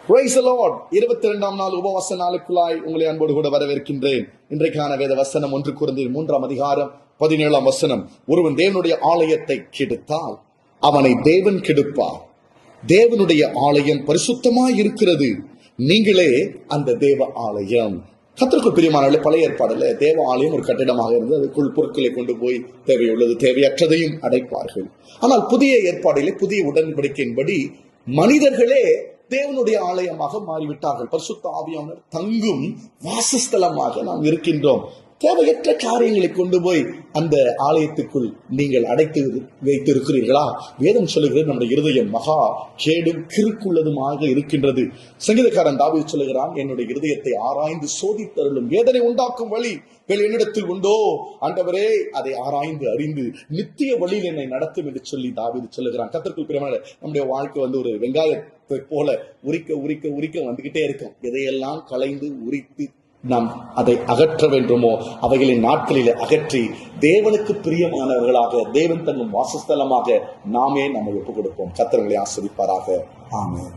Praise the Lord. 22ஆம் நாள் உபவாச நாளுக்குள்ளாய் உங்களை அன்போடு கூட வரவேற்கின்றேன். இன்றைக்கான வேத வசனம் 1 கொரிந்தியர் 3ஆம் அதிகாரம் 17ஆம் வசனம். ஒருவன் தேவனுடைய ஆலயத்தை கெடுத்தால் அவனை தேவன் கெடுப்பார். தேவனுடைய ஆலயம் பரிசுத்தமாய் இருக்கிறது, நீங்களே அந்த தேவ ஆலயம். கர்த்தருக்குள் பிரியமானவர்களே, பழைய ஏற்பாடுல தேவ ஆலயம் ஒரு கட்டிடமாக இருந்து அதுக்குள் பொருட்களை கொண்டு போய் தேவையுள்ளது தேவையற்றதையும் அடைப்பார்கள். ஆனால் புதிய ஏற்பாடிலே புதிய உடன்படிக்கையின்படி மனிதர்களே தேவனுடைய ஆலயமாக மாறிவிட்டார்கள். பரிசுத்த ஆவியானவர் தங்கும் வாசஸ்தலமாக நாம் இருக்கின்றோம். தேவையற்ற காரியங்களை கொண்டு போய் அந்த ஆலயத்துக்குள் நீங்கள் அடைத்து வைத்திருக்கிறீர்களா? வேதம் சொல்லுகிறது நம்முடைய இருதயம் மகா கேடும் கிறுக்குள்ளதுமாக இருக்கின்றது. சங்கீதக்காரன் தாவீது சொல்லுகிறான், என்னுடைய இருதயத்தை ஆராய்ந்து சோதித்தருளும், வேதனை உண்டாக்கும் வழி என்னிடத்தில் உண்டோ, ஆண்டவரே அதை ஆராய்ந்து அறிந்து நித்திய வழியில் என்னை நடத்தும் என்று சொல்லி தாவீது சொல்லுகிறான். கர்த்தருக்குள் பிரியமானவர்களே, நம்முடைய வாழ்க்கை ஒரு வெங்காயத்தை போல உரிக்க உரிக்க உரிக்க வந்துகிட்டே இருக்கும். எதையெல்லாம் களைந்து உரித்து நாம் அதை அகற்ற வேண்டுமோ அவைகளின் நாட்களில் அகற்றி தேவனுக்கு பிரியமானவர்களாக தேவன் தங்கும் வாசஸ்தலமாக நாமே நம்மை ஒப்புக் கொடுப்போம். கர்த்தர் உங்களை ஆசீர்வதிப்பாராக. ஆமென்.